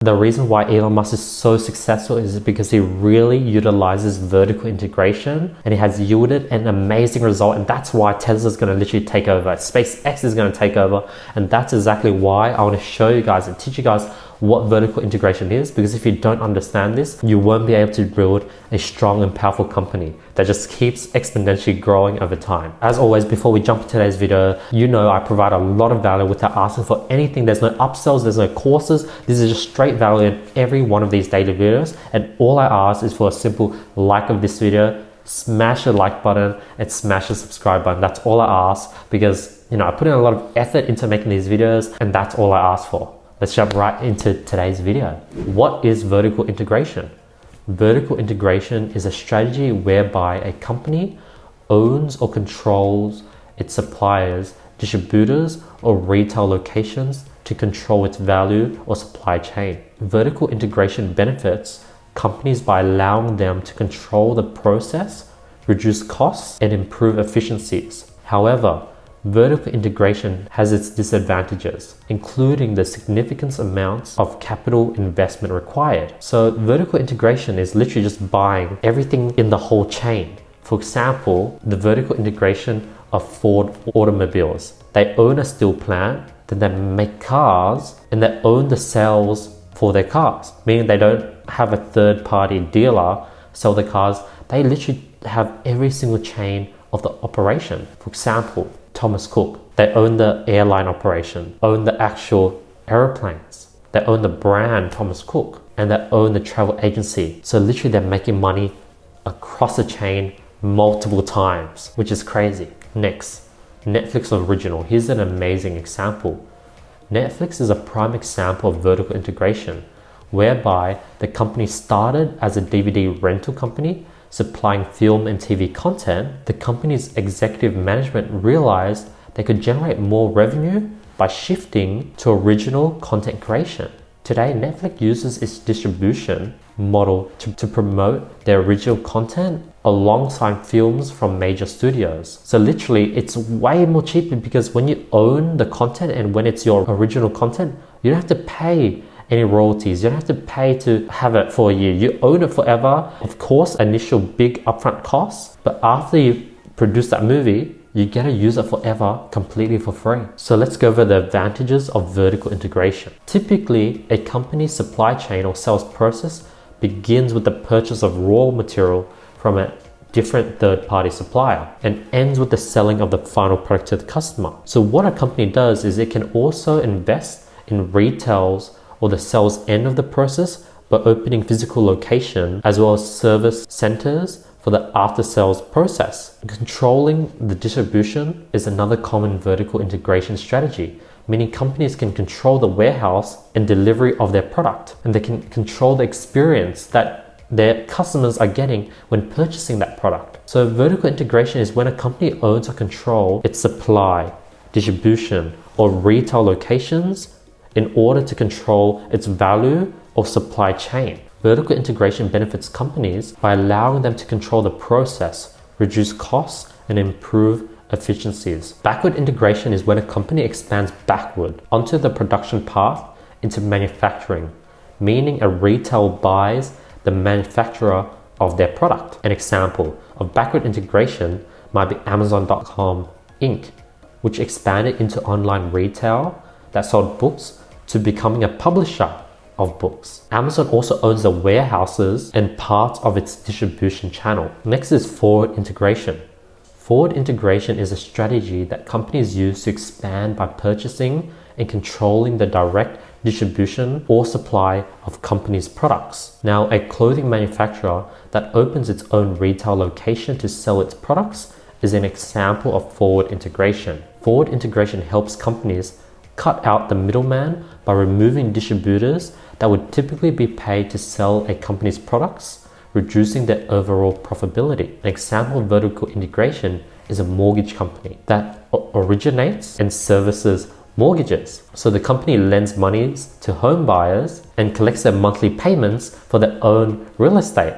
The reason why Elon Musk is so successful is because he really utilizes vertical integration and he has yielded an amazing result, and that's why Tesla is going to literally take over. SpaceX is going to take over, and that's exactly why I want to show you guys and teach you guys what vertical integration is, because if you don't understand this, you won't be able to build a strong and powerful company that just keeps exponentially growing over time. As always, before we jump into today's video, you know I provide a lot of value without asking for anything. There's no upsells, there's no courses. This is just straight value in every one of these daily videos, and all I ask is for a simple like of this video, smash the like button and smash the subscribe button. That's all I ask, because I put in a lot of effort into making these videos, and that's all I ask for. Let's jump right into today's video. What is vertical integration? Vertical integration is a strategy whereby a company owns or controls its suppliers, distributors, or retail locations to control its value or supply chain. Vertical integration benefits companies by allowing them to control the process, reduce costs, and improve efficiencies. However, vertical integration has its disadvantages, including the significant amounts of capital investment required. So vertical integration is literally just buying everything in the whole chain. For example, the vertical integration of Ford automobiles. They own a steel plant, then they make cars, and they own the sales for their cars, meaning they don't have a third-party dealer sell the cars. They literally have every single chain of the operation. For example, Thomas Cook, they own the airline operation, own the actual airplanes, they own the brand Thomas Cook, and they own the travel agency. So literally they're making money across the chain multiple times, which is crazy. Next, Netflix original. Here's an amazing example. Netflix is a prime example of vertical integration, whereby the company started as a DVD rental company supplying film and TV content. The company's executive management realized they could generate more revenue by shifting to original content creation. Today, Netflix uses its distribution model to promote their original content alongside films from major studios. So literally, it's way more cheaper, because when you own the content and when it's your original content, you don't have to pay any royalties. You don't have to pay to have it for a year. You own it forever. Of course, initial big upfront costs, but after you produce that movie, you get to use it forever, completely for free. So let's go over the advantages of vertical integration. Typically, a company's supply chain or sales process begins with the purchase of raw material from a different third-party supplier and ends with the selling of the final product to the customer. So what a company does is it can also invest in retails or the sales end of the process by opening physical location as well as service centers for the after-sales process. Controlling the distribution is another common vertical integration strategy, meaning companies can control the warehouse and delivery of their product, and they can control the experience that their customers are getting when purchasing that product. So vertical integration is when a company owns or controls its supply, distribution, or retail locations in order to control its value or supply chain. Vertical integration benefits companies by allowing them to control the process, reduce costs, and improve efficiencies. Backward integration is when a company expands backward onto the production path into manufacturing, meaning a retail buys the manufacturer of their product. An example of backward integration might be Amazon.com Inc., which expanded into online retail that sold books to becoming a publisher of books. Amazon also owns the warehouses and parts of its distribution channel. Next is forward integration. Forward integration is a strategy that companies use to expand by purchasing and controlling the direct distribution or supply of companies' products. Now, a clothing manufacturer that opens its own retail location to sell its products is an example of forward integration. Forward integration helps companies cut out the middleman by removing distributors that would typically be paid to sell a company's products, reducing their overall profitability. An example of vertical integration is a mortgage company that originates and services mortgages. So the company lends monies to home buyers and collects their monthly payments for their own real estate,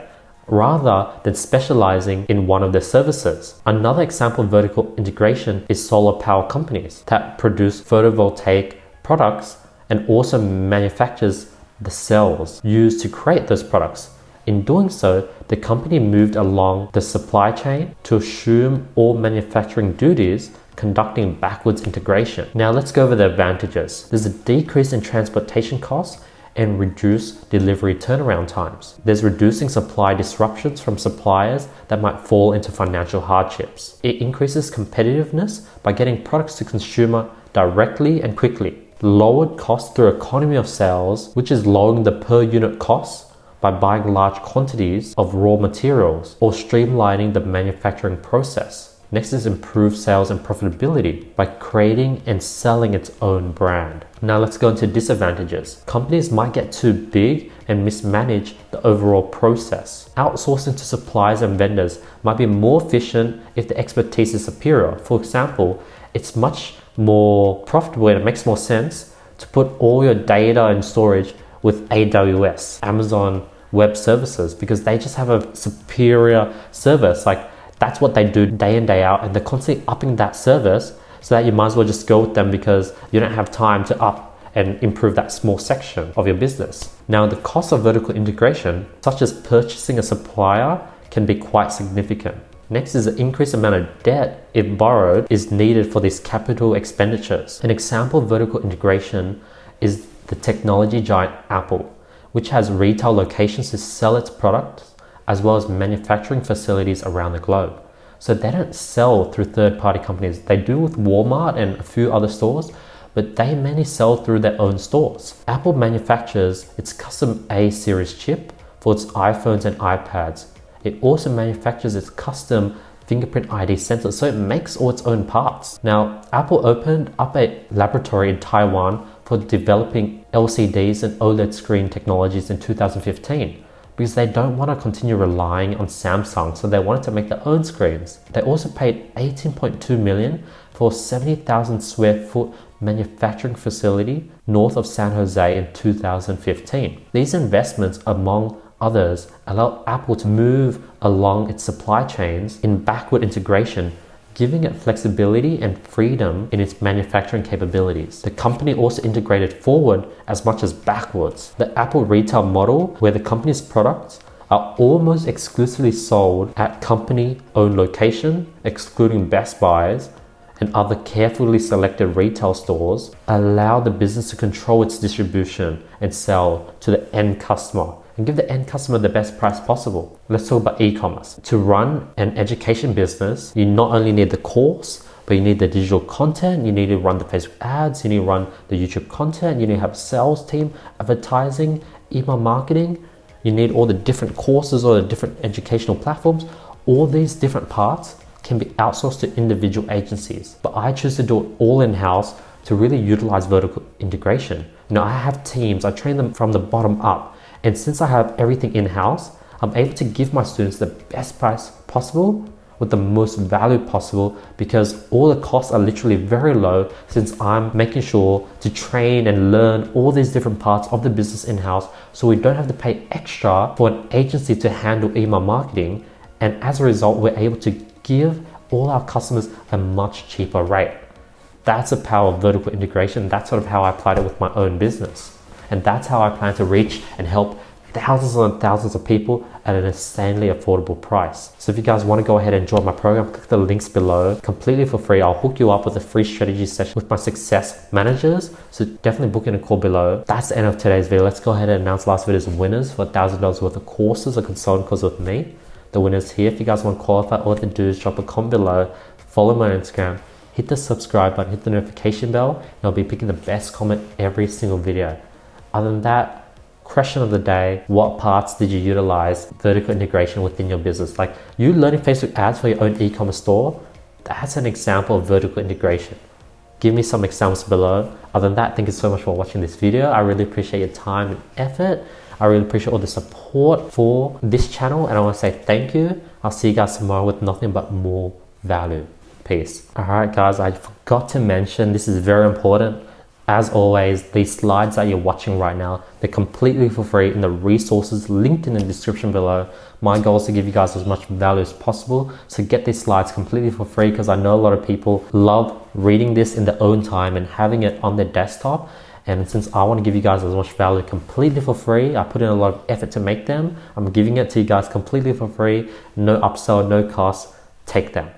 rather than specializing in one of their services. Another example of vertical integration is solar power companies that produce photovoltaic products and also manufactures the cells used to create those products. In doing so, the company moved along the supply chain to assume all manufacturing duties, conducting backwards integration. Now let's go over the advantages. There's a decrease in transportation costs and reduced delivery turnaround times. There's reducing supply disruptions from suppliers that might fall into financial hardships. It increases competitiveness by getting products to consumer directly and quickly. Lowered costs through economy of sales, which is lowering the per unit costs by buying large quantities of raw materials or streamlining the manufacturing process. Next is improved sales and profitability by creating and selling its own brand. Now let's go into disadvantages. Companies might get too big and mismanage the overall process. Outsourcing to suppliers and vendors might be more efficient if the expertise is superior. For example, it's much more profitable and it makes more sense to put all your data and storage with AWS, Amazon Web Services, because they just have a superior service. Like, that's what they do day in, day out, and they're constantly upping that service so that you might as well just go with them because you don't have time to up and improve that small section of your business. Now, the cost of vertical integration, such as purchasing a supplier, can be quite significant. Next is the increased amount of debt, if borrowed, is needed for these capital expenditures. An example of vertical integration is the technology giant Apple, which has retail locations to sell its products as well as manufacturing facilities around the globe. So they don't sell through third-party companies. They do with Walmart and a few other stores, but they mainly sell through their own stores. Apple manufactures its custom A series chip for its iPhones and iPads. It also manufactures its custom fingerprint ID sensor, so it makes all its own parts. Now, Apple opened up a laboratory in Taiwan for developing LCDs and OLED screen technologies in 2015. Because they don't want to continue relying on Samsung, so they wanted to make their own screens. They also paid $18.2 million for a 70,000 square foot manufacturing facility north of San Jose in 2015. These investments, among others, allow Apple to move along its supply chains in backward integration, giving it flexibility and freedom in its manufacturing capabilities. The company also integrated forward as much as backwards. The Apple retail model, where the company's products are almost exclusively sold at company-owned location, excluding Best Buys and other carefully selected retail stores, allow the business to control its distribution and sell to the end customer and give the end customer the best price possible. Let's talk about e-commerce. To run an education business, you not only need the course, but you need the digital content, you need to run the Facebook ads, you need to run the YouTube content, you need to have a sales team, advertising, email marketing, you need all the different courses or the different educational platforms. All these different parts can be outsourced to individual agencies, but I choose to do it all in-house to really utilize vertical integration. You know, I have teams, I train them from the bottom up. And since I have everything in-house, I'm able to give my students the best price possible with the most value possible, because all the costs are literally very low, since I'm making sure to train and learn all these different parts of the business in-house, so we don't have to pay extra for an agency to handle email marketing. And as a result, we're able to give all our customers a much cheaper rate. That's the power of vertical integration. That's sort of how I applied it with my own business. And that's how I plan to reach and help thousands and thousands of people at an insanely affordable price. So if you guys want to go ahead and join my program, click the links below completely for free. I'll hook you up with a free strategy session with my success managers. So definitely book in a call below. That's the end of today's video. Let's go ahead and announce last video's winners for $1,000 worth of courses or consulting courses with me. The winners here. If you guys want to qualify, all you have to do is drop a comment below, follow my Instagram, hit the subscribe button, hit the notification bell, and I'll be picking the best comment every single video. Other than that, question of the day: what parts did you utilize vertical integration within your business? Like, you learning Facebook ads for your own e-commerce store, that's an example of vertical integration. Give me some examples below. Other than that, thank you so much for watching this video. I really appreciate your time and effort. I really appreciate all the support for this channel, and I want to say thank you. I'll see you guys tomorrow with nothing but more value. Peace. All right, guys, I forgot to mention, this is very important. As always, these slides that you're watching right now, they're completely for free in the resources linked in the description below. My goal is to give you guys as much value as possible. So get these slides completely for free, because I know a lot of people love reading this in their own time and having it on their desktop. And since I want to give you guys as much value completely for free, I put in a lot of effort to make them. I'm giving it to you guys completely for free, no upsell, no cost. Take them.